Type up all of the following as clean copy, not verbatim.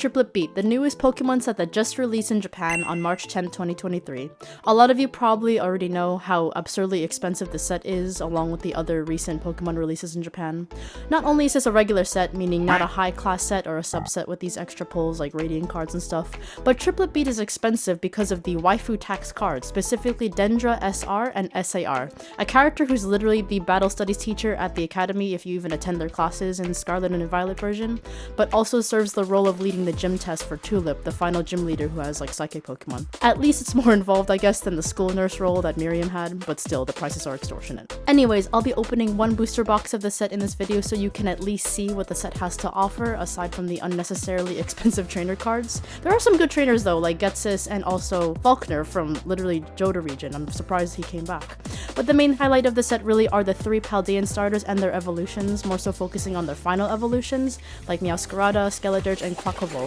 Triplet Beat, the newest Pokemon set that just released in Japan on March 10, 2023. A lot of you probably already know how absurdly expensive this set is, along with the other recent Pokemon releases in Japan. Not only is this a regular set, meaning not a high-class set or a subset with these extra pulls like Radiant cards and stuff, but Triplet Beat is expensive because of the waifu tax cards, specifically Dendra SR and SAR, a character who's literally the battle studies teacher at the academy if you even attend their classes in Scarlet and Violet version, but also serves the role of leading the gym test for Tulip, the final gym leader who has like psychic Pokemon. At least it's more involved, I guess, than the school nurse role that Miriam had, but still, the prices are extortionate. Anyways, I'll be opening one booster box of the set in this video so you can at least see what the set has to offer, aside from the unnecessarily expensive trainer cards. There are some good trainers though, like Getsis and also Falkner from literally Johto region. I'm surprised he came back. But the main highlight of the set really are the 3 Paldean starters and their evolutions, more so focusing on their final evolutions, like Meowscarada, Skeledirge, and Quaquaval.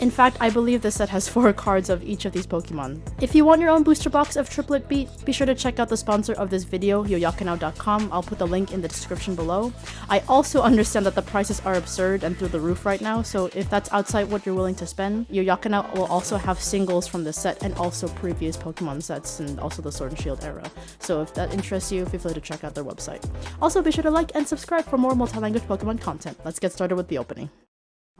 In fact, I believe this set has 4 cards of each of these Pokemon. If you want your own booster box of Triplet Beat, be sure to check out the sponsor of this video, yoyakunow.com. I'll put the link in the description below. I also understand that the prices are absurd and through the roof right now, so if that's outside what you're willing to spend, Yoyakunow will also have singles from the set and also previous Pokemon sets and also the Sword and Shield era. So if that interests you, feel free to check out their website. Also, be sure to like and subscribe for more multi-language Pokemon content. Let's get started with the opening.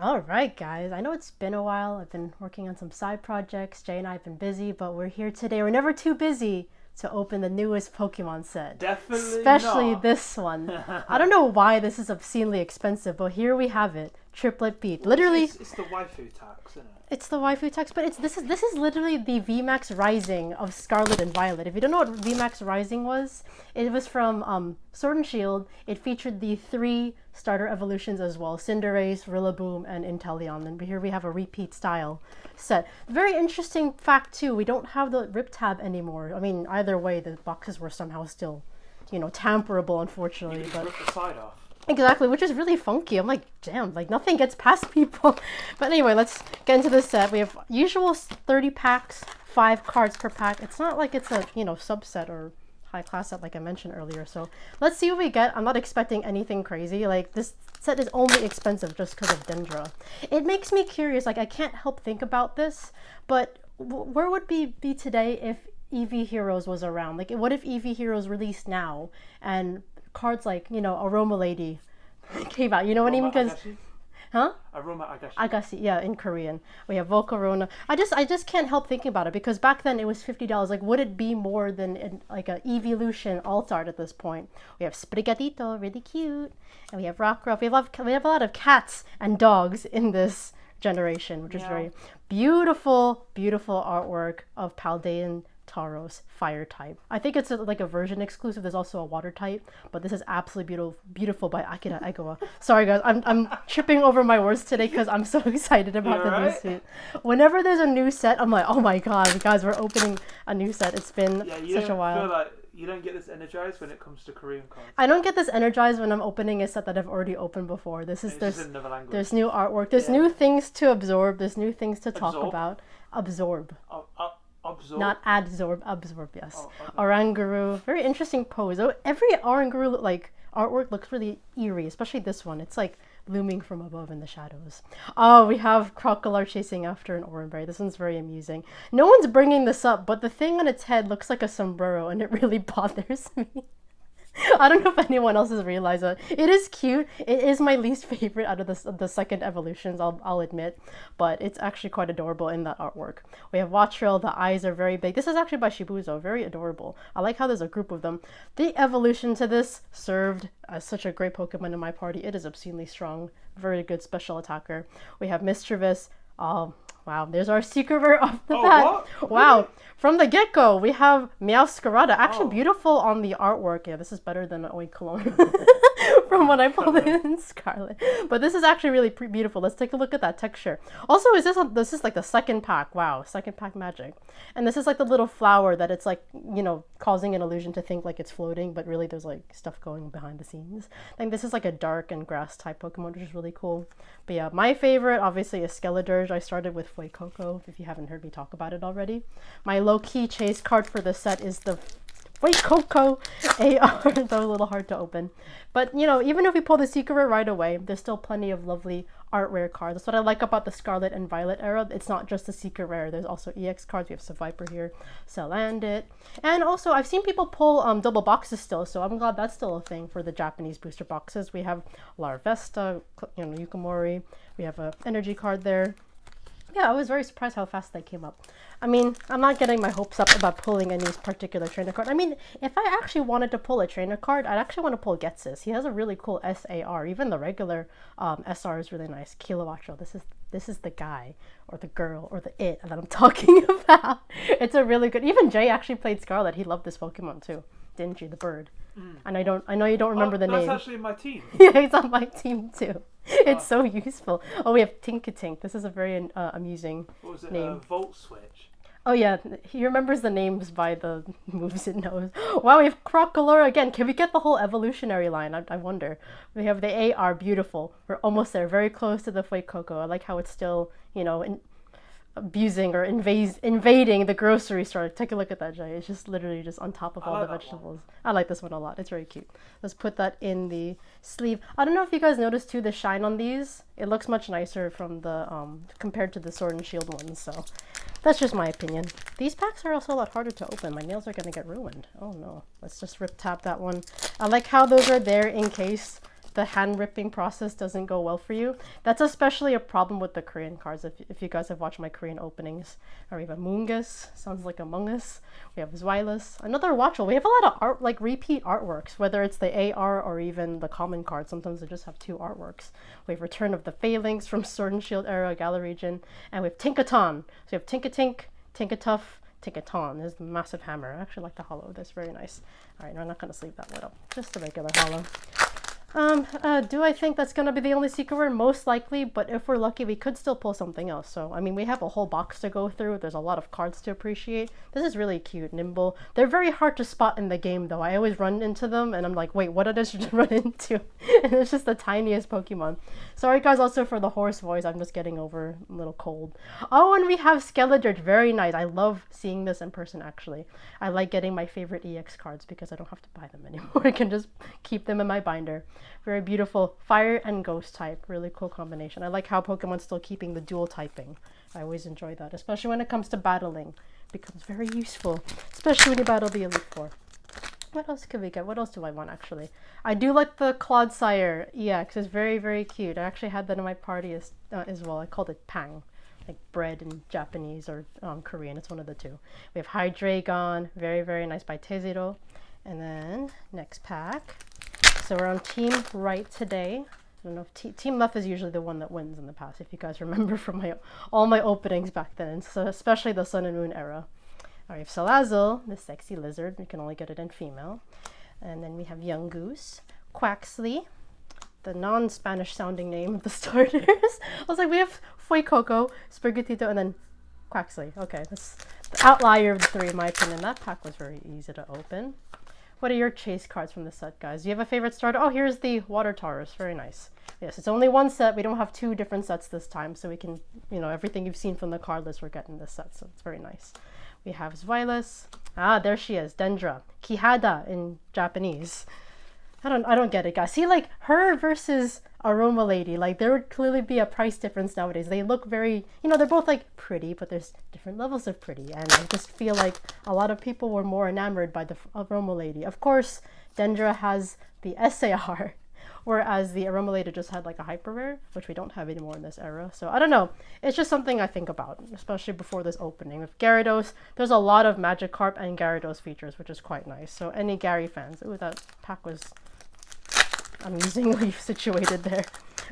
Alright guys, I know it's been a while. I've been working on some side projects. Jay and I have been busy, but we're here today. We're never too busy to open the newest Pokemon set. Definitely especially not. This one. I don't know why this is obscenely expensive, but here we have it. Triplet Beat. Literally, it's the waifu tax, isn't it? It's the waifu tax, but this is literally the VMAX Rising of Scarlet and Violet. If you don't know what VMAX Rising was, it was from Sword and Shield. It featured the 3 starter evolutions as well: Cinderace, Rillaboom, and Inteleon. And here we have a repeat style set. Very interesting fact too, we don't have the rip tab anymore. I mean, either way, the boxes were somehow still, tamperable, unfortunately. But rip the side off. Exactly, which is really funky. I'm like, damn, like nothing gets past people. But anyway, let's get into this set. We have usual 30 packs, 5 cards per pack. It's not like it's a, subset or high class set like I mentioned earlier. So let's see what we get. I'm not expecting anything crazy. Like, this set is only expensive just because of Dendra. It makes me curious. Like, I can't help think about this, but where would we be today if EV Heroes was around? Like, what if EV Heroes released now and cards like, Aroma Lady came out, you know what I mean? Because, huh? Aroma Agassi. Agassi, yeah, in Korean. We have Volcarona. I just can't help thinking about it, because back then it was $50. Like, would it be more than like a Evolution Alt-Art at this point? We have Sprigatito, really cute. And we have Rockruff. We have a lot of cats and dogs in this generation, which is very beautiful, beautiful artwork of Paldean Tauros, fire type. I think it's like a version exclusive. There's also a water type, but this is absolutely beautiful by Akira Egawa. Sorry guys, I'm tripping over my words today because I'm so excited about the new set. Whenever there's a new set, I'm like, oh my god, guys, we're opening a new set. It's been such a while. Feel like you don't get this energized when it comes to Korean cards. I don't get this energized when I'm opening a set that I've already opened before. There's new artwork. There's new things to absorb. There's new things to talk about. Absorb. Absorb? Not adsorb, absorb, yes. Oh, okay. Oranguru, very interesting pose. Oh, every Oranguru like artwork looks really eerie, especially this one. It's like looming from above in the shadows. Oh, we have Crocodile chasing after an Oranberry. This one's very amusing. No one's bringing this up, but the thing on its head looks like a sombrero, and it really bothers me. I don't know if anyone else has realized that. It is cute. It is my least favorite out of the second evolutions, I'll admit, but it's actually quite adorable in that artwork. We have Wattrel. The eyes are very big. This is actually by Shibuzo. Very adorable. I like how there's a group of them. The evolution to this served as such a great Pokemon in my party. It is obscenely strong. Very good special attacker. We have Mischievous. Wow, there's our secret rare off the bat. What? Wow, Really? From the get-go, we have Meowscarada. Actually, beautiful on the artwork. Yeah, this is better than Oi Cologne from what I pulled in Scarlet. But this is actually really beautiful. Let's take a look at that texture. Also, this is like the second pack. Wow, second pack magic. And this is like the little flower that it's like, causing an illusion to think like it's floating, but really there's like stuff going behind the scenes. I think this is like a dark and grass type Pokemon, which is really cool. But yeah, my favorite obviously is Skeledirge. I started with Fuecoco, if you haven't heard me talk about it already. My low-key chase card for this set is the Wait, Coco AR. They're a little hard to open. But, you know, even if we pull the secret rare right away, there's still plenty of lovely art rare cards. That's what I like about the Scarlet and Violet era. It's not just the secret rare. There's also EX cards. We have Seviper here, Celandit. And also, I've seen people pull double boxes still, so I'm glad that's still a thing for the Japanese booster boxes. We have Larvesta, you know, Yukamori. We have an energy card there. Yeah, I was very surprised how fast they came up. I mean, I'm not getting my hopes up about pulling any particular trainer card. I mean, if I actually wanted to pull a trainer card, I'd actually want to pull Getsus. He has a really cool SAR. Even the regular SR is really nice. Kilowattro, this is the guy or the girl or the it that I'm talking about. It's a really good. Even Jay actually played Scarlet. He loved this Pokemon too, didn't you? The bird. And I know you don't remember the name. That's actually my team. Yeah, he's on my team too. It's so useful. Oh, we have Tinkatink. This is a very amusing What was it? name. Volt Switch. Oh yeah, he remembers the names by the moves it knows. Wow, we have Crocalora again. Can we get the whole evolutionary line? I wonder. We have the AR, beautiful. We're almost there, very close to the Fuecoco. I like how it's still, you know, abusing or invading the grocery store. Take a look at that, Jay. It's just literally just on top of all the vegetables. I like this one a lot. It's very cute. Let's put that in the sleeve. I don't know if you guys noticed too the shine on these. It looks much nicer from the compared to the Sword and Shield ones. So that's just my opinion. These packs are also a lot harder to open. My nails are gonna get ruined. Oh no. Let's just rip tap that one. I like how those are there in case the hand ripping process doesn't go well for you. That's especially a problem with the Korean cards if you guys have watched my Korean openings. Or we have Amoongus, sounds like Among Us. We have Zweilous, another Watchel. We have a lot of art, like repeat artworks, whether it's the AR or even the common cards. Sometimes they just have two artworks. We have Return of the Phalanx from Sword and Shield era, Gala region, and we have Tinkaton. So we have Tinkatink, Tinkatuff, Tinkaton. There's the massive hammer. I actually like the hollow. That's very nice. All right, no, I'm not gonna sleeve that one up. Just the regular hollow. Do I think that's gonna be the only secret rare? Most likely, but if we're lucky, we could still pull something else. So, I mean, we have a whole box to go through. There's a lot of cards to appreciate. This is really cute, nimble. They're very hard to spot in the game, though. I always run into them, and I'm like, wait, what did I just run into? And it's just the tiniest Pokemon. Sorry, guys, also for the hoarse voice. I'm just getting over a little cold. Oh, and we have Skeledirge. Very nice. I love seeing this in person, actually. I like getting my favorite EX cards because I don't have to buy them anymore. I can just keep them in my binder. Very beautiful. Fire and ghost type. Really cool combination. I like how Pokemon's still keeping the dual typing. I always enjoy that, especially when it comes to battling. It becomes very useful, especially when you battle the Elite Four. What else could we get? What else do I want, actually? I do like the Clodsire EX. It's very, very cute. I actually had that in my party as well. I called it Pang. Like bread in Japanese or Korean. It's one of the two. We have Hydreigon. Very, very nice by Tezero. And then, next pack. So we're on Team Right today. I don't know if Team Left is usually the one that wins in the past, if you guys remember from all my openings back then, so especially the Sun and Moon era. All right, we have Salazzle, the sexy lizard. You can only get it in female. And then we have Young Goose, Quaxley, the non-Spanish sounding name of the starters. I was like, we have Fuecoco, Sprigatito, and then Quaxley. Okay, that's the outlier of the three, in my opinion. That pack was very easy to open. What are your chase cards from the set, guys? Do you have a favorite starter? Oh, here's the Water Taurus. Very nice. Yes, it's only one set. We don't have two different sets this time, so we can, you know, everything you've seen from the card list, we're getting this set, so it's very nice. We have Zweilous. Ah, there she is. Dendra. Kihada in Japanese. I don't get it, guys. See, like, her versus Aroma Lady, like, there would clearly be a price difference nowadays. They look very, you know, they're both, like, pretty, but there's different levels of pretty. And I just feel like a lot of people were more enamored by the Aroma Lady. Of course, Dendra has the SAR, whereas the Aroma Lady just had, like, a hyper rare, which we don't have anymore in this era. So, I don't know. It's just something I think about, especially before this opening. With Gyarados, there's a lot of Magikarp and Gyarados features, which is quite nice. So, any Gary fans, ooh, that pack was amusingly situated there.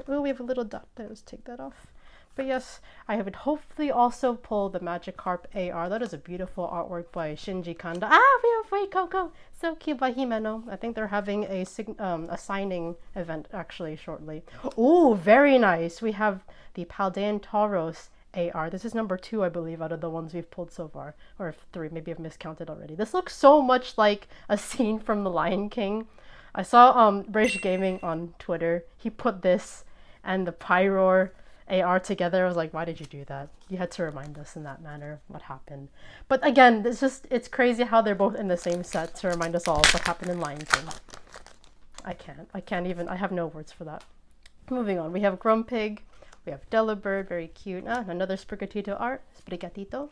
Oh, we have a little dot there. Let's take that off. But yes, I would hopefully also pull the Magikarp AR. That is a beautiful artwork by Shinji Kanda. Ah, we have Fuecoco. So cute by Himeno. I think they're having a signing event actually shortly. Oh, very nice. We have the Paldean Tauros AR. This is number 2, I believe, out of the ones we've pulled so far. Or 3, maybe I've miscounted already. This looks so much like a scene from The Lion King. I saw British Gaming on Twitter. He put this and the Pyroar AR together. I was like, why did you do that? You had to remind us in that manner what happened. But again, it's crazy how they're both in the same set to remind us all what happened in Lion King. I can't even, I have no words for that. Moving on, we have Grumpig, we have Delibird, very cute. Another Sprigatito art, Sprigatito.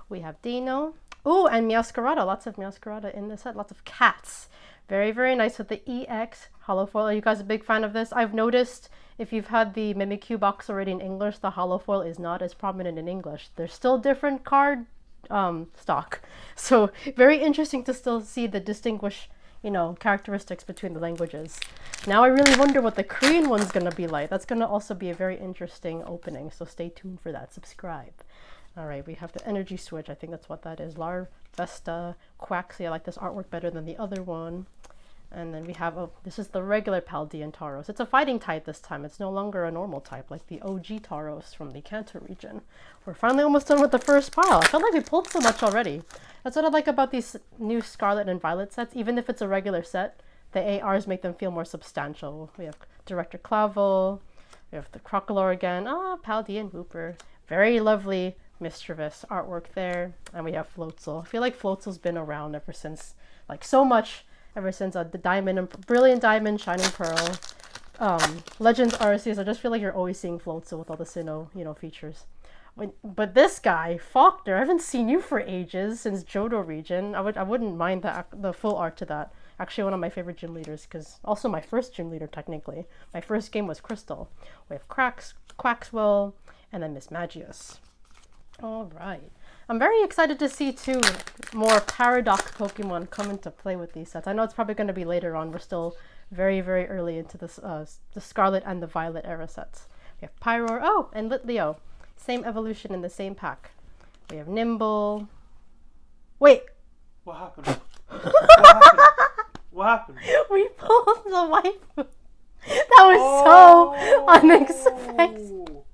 We have Dino. Oh, and Meowscarada, lots of Meowscarada in the set, lots of cats. Very, very nice with the EX holofoil. Are you guys a big fan of this? I've noticed if you've had the Mimikyu box already in English, the holofoil is not as prominent in English. There's still different card stock. So very interesting to still see the distinguish, characteristics between the languages. Now I really wonder what the Korean one's going to be like. That's going to also be a very interesting opening. So stay tuned for that. Subscribe. All right, we have the energy switch. I think that's what that is. Larvesta, Quaxley. I like this artwork better than the other one. And then we have, this is the regular Paldean Tauros. It's a fighting type this time. It's no longer a normal type like the OG Tauros from the Kanto region. We're finally almost done with the first pile. I felt like we pulled so much already. That's what I like about these new Scarlet and Violet sets. Even if it's a regular set, the ARs make them feel more substantial. We have Director Clavel. We have the Crocolore again. Paldean Wooper. Very lovely Mischievous artwork there. And we have Floatzel. I feel like Floatzel's been around ever since, so much. Ever since the Diamond and Brilliant Diamond, Shining Pearl, Legends Arceus. I just feel like you're always seeing Floatzel with all the Sinnoh, features. But this guy, Faulkner, I haven't seen you for ages, since Johto region. I wouldn't mind the full art to that. Actually, one of my favorite gym leaders, because also my first gym leader, technically. My first game was Crystal. We have Quaxwell, and then Miss Magius. All right. I'm very excited to see, too, more Paradox Pokemon come into play with these sets. I know it's probably going to be later on. We're still very, very early into this, the Scarlet and the Violet era sets. We have Pyroar, and Litleo. Same evolution in the same pack. We have Nimble. Wait! What happened? What happened? What happened? We pulled the waifu. That was so unexpected.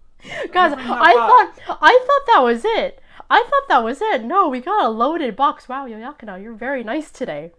Guys, I thought that was it. I thought that was it. No, we got a loaded box. Wow, yoyakunow, you're very nice today.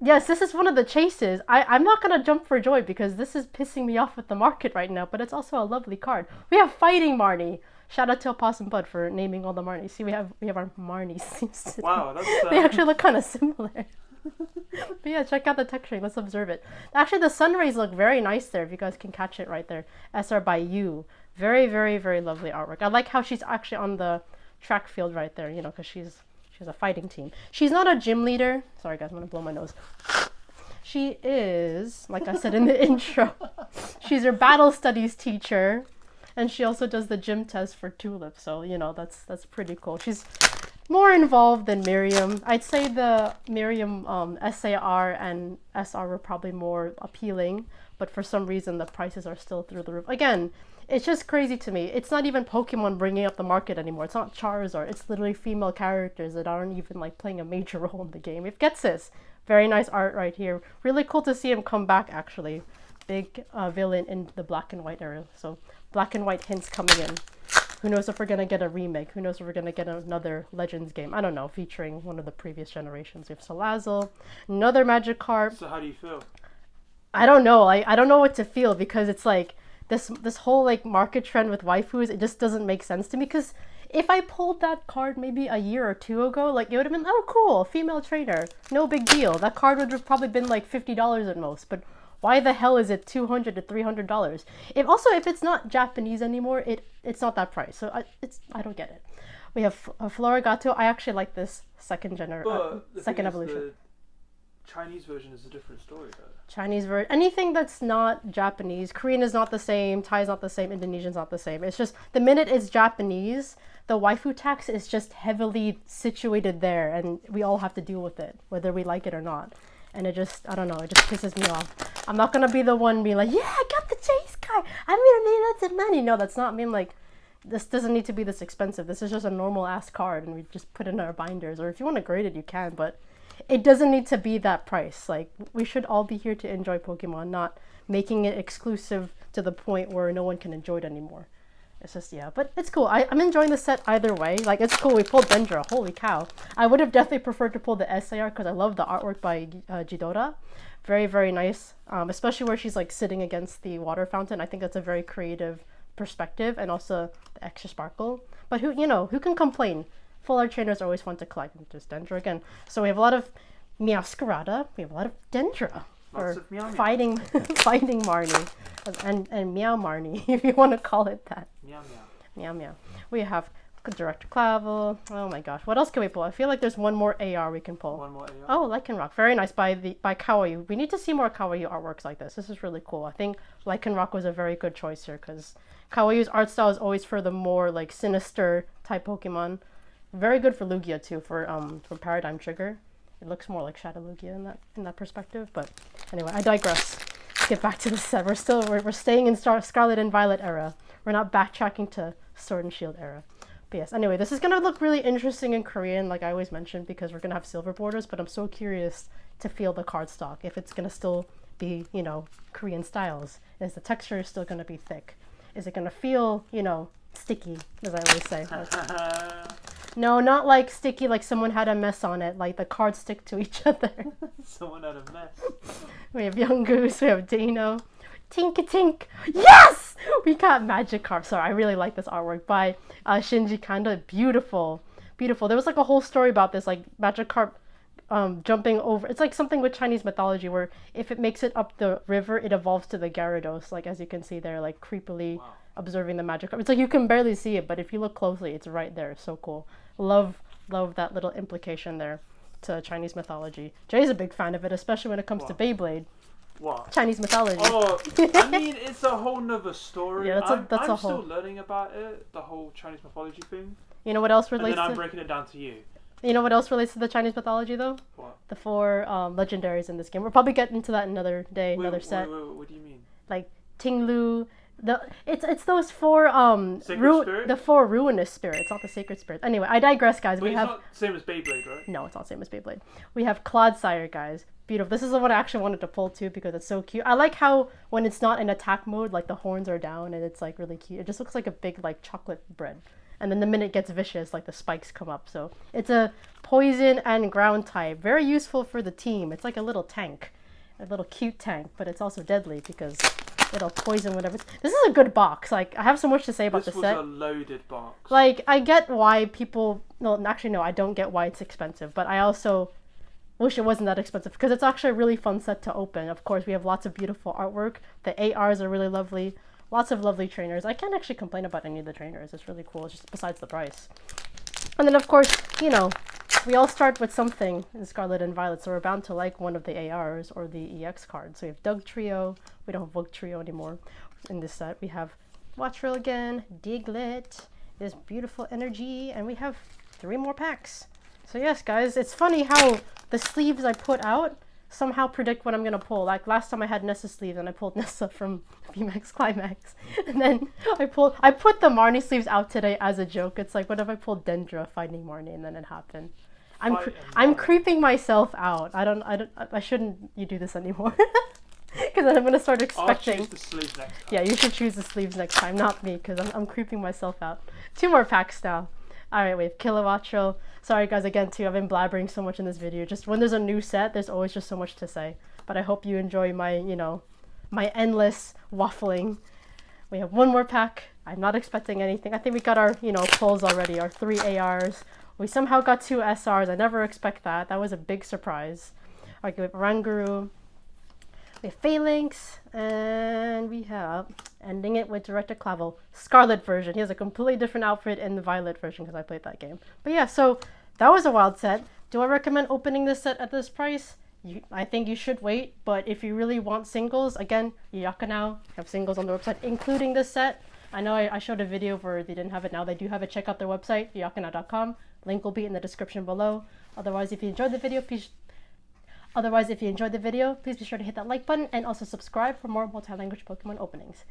Yes, this is one of the chases. I'm not going to jump for joy because this is pissing me off with the market right now, but it's also a lovely card. We have Fighting Marnie. Shout out to Opossum Bud for naming all the Marnies. See, we have our Marnies. Wow, that's... They actually look kind of similar. But yeah, check out the texturing. Let's observe it. Actually, the sun rays look very nice there, if you guys can catch it right there. SR by You. Very, very, very lovely artwork. I like how she's actually on the track field right there, because she's a fighting team. She's not a gym leader. Sorry, guys, I'm going to blow my nose. She is, like I said in the intro, she's your battle studies teacher. And she also does the gym test for Tulip. So, that's pretty cool. She's more involved than Miriam. I'd say the Miriam SAR and SR were probably more appealing. But for some reason, the prices are still through the roof. Again, it's just crazy to me. It's not even Pokemon bringing up the market anymore. It's not Charizard. It's literally female characters that aren't even playing a major role in the game. It gets this. Very nice art right here. Really cool to see him come back, actually. Big villain in the black and white era. So black and white hints coming in. Who knows if we're going to get a remake? Who knows if we're going to get another Legends game? I don't know, featuring one of the previous generations. We have Salazzle, another Magikarp. So how do you feel? I don't know. I don't know what to feel because it's this whole market trend with waifus, it just doesn't make sense to me because if I pulled that card maybe a year or two ago, it would have been, oh cool, female trainer, no big deal. That card would have probably been $50 at most, but why the hell is it $200 to $300? If it's not Japanese anymore, it's not that price. So I don't get it. We have Florigato. I actually like this second evolution. The Chinese version is a different story though. Chinese version, anything that's not Japanese, Korean is not the same, Thai is not the same, Indonesian's not the same. It's just the minute it's Japanese, the waifu tax is just heavily situated there, and we all have to deal with it, whether we like it or not. And I don't know, it just pisses me off. I'm not gonna be the one being like, yeah, I got the chase card, I'm gonna need lots of money. No, that's not mean this doesn't need to be this expensive. This is just a normal ass card, and we just put it in our binders. Or if you want to grade it, you can, but it doesn't need to be that price. We should all be here to enjoy Pokemon, not making it exclusive to the point where no one can enjoy it anymore. It's just, yeah, but it's cool. I'm enjoying the set either way. It's cool. We pulled Dendra. Holy cow. I would have definitely preferred to pull the SAR because I love the artwork by Jidora. Very, very nice. Especially where she's sitting against the water fountain. I think that's a very creative perspective and also the extra sparkle. But who can complain? Full art trainers are always fun to collect. And just Dendra again. So we have a lot of Meowscarada. We have a lot of Dendra. Lots of Meow Meow. fighting Marnie. And Meow Marnie, if you want to call it that. Meow Meow. Meow Meow. We have Director Clavel. Oh my gosh. What else can we pull? I feel like there's one more AR we can pull. One more AR. Oh, Lycanroc. Very nice by Kawaii. We need to see more Kawaii artworks like this. This is really cool. I think Lycanroc was a very good choice here because Kawaii's art style is always for the more like sinister type Pokemon. Very good for Lugia too, for Paradigm Trigger. It looks more like Shadow Lugia in that perspective. But anyway, I digress. Let's get back to the set. We're staying in Scarlet and Violet era. We're not backtracking to Sword and Shield era. But yes, anyway, this is going to look really interesting in Korean, like I always mentioned, because we're going to have silver borders, but I'm so curious to feel the cardstock, if it's going to still be, Korean styles. Is the texture still going to be thick? Is it going to feel, sticky, as I always say? No, not like sticky, like someone had a mess on it, like the cards stick to each other. Someone had a mess. We have Young Goose, we have Dino. Tink-a-tink! Yes! We got Magikarp. Sorry, I really like this artwork by Shinji Kanda. Beautiful. Beautiful. There was like a whole story about this, like Magikarp jumping over. It's like something with Chinese mythology where if it makes it up the river, it evolves to the Gyarados. Like as you can see there, like creepily observing the Magikarp. It's like you can barely see it, but if you look closely, it's right there. So cool. Love that little implication there to Chinese mythology. Jay's a big fan of it, especially when it comes to Beyblade. What? Chinese mythology. Oh, I mean, it's a whole nother story. Yeah, I'm whole... still learning about it, the whole Chinese mythology thing. You know what else relates and then I'm breaking it down to you. You know what else relates to the Chinese mythology, though? What? The 4 legendaries in this game. We'll probably get into that another day, another set. Wait, what do you mean? Like Tinglu. It's those 4 the 4 ruinous spirits, not the sacred spirits. Anyway, I digress, guys. Wait, it's not the same as Beyblade, right? No, it's not the same as Beyblade. We have Clodsire, guys. Beautiful. This is the one I actually wanted to pull too because it's so cute. I like how when it's not in attack mode, like the horns are down and it's like really cute. It just looks like a big like chocolate bread. And then the minute it gets vicious, like the spikes come up. So it's a poison and ground type. Very useful for the team. It's like a little tank. A little cute tank, but it's also deadly because it'll poison whatever. This is a good box. Like I have so much to say about the set. This was a loaded box. Like I get why people actually no, I don't get why it's expensive, but I also wish it wasn't that expensive because it's actually a really fun set to open. Of course, we have lots of beautiful artwork. The ARs are really lovely. Lots of lovely trainers. I can't actually complain about any of the trainers. It's really cool, just besides the price. And then, of course, we all start with something in Scarlet and Violet, so we're bound to like one of the ARs or the EX cards. So we have Doug Trio. We don't have Vogue Trio anymore in this set. We have Watchrill again, Diglett, this beautiful energy, and we have 3 more packs. So yes, guys, it's funny how the sleeves I put out somehow predict what I'm going to pull. Like last time I had Nessa sleeves and I pulled Nessa from VMAX Climax. And then I put the Marnie sleeves out today as a joke. It's like, what if I pulled Dendra fighting Marnie and then it happened? I'm creeping myself out. I shouldn't you do this anymore. Because then I'm going to start expecting. I'll choose the sleeves next time. Yeah, you should choose the sleeves next time, not me, because I'm creeping myself out. 2 more packs now. Alright, we have Kilowattrel. Sorry guys, again too, I've been blabbering so much in this video. Just when there's a new set, there's always just so much to say. But I hope you enjoy my, my endless waffling. We have 1 more pack. I'm not expecting anything. I think we got our, pulls already, our 3 ARs. We somehow got 2 SRs. I never expect that. That was a big surprise. Okay, we have Ranguru. We have Phalanx, and we have, ending it with Director Clavel, Scarlet version. He has a completely different outfit in the Violet version because I played that game. But yeah, so that was a wild set. Do I recommend opening this set at this price? I think you should wait, but if you really want singles, again, yoyakunow have singles on the website, including this set. I know I showed a video where they didn't have it now. They do have it. Check out their website, yoyakunow.com. Link will be in the description below. Otherwise, if you enjoyed the video, please be sure to hit that like button and also subscribe for more multi-language Pokemon openings.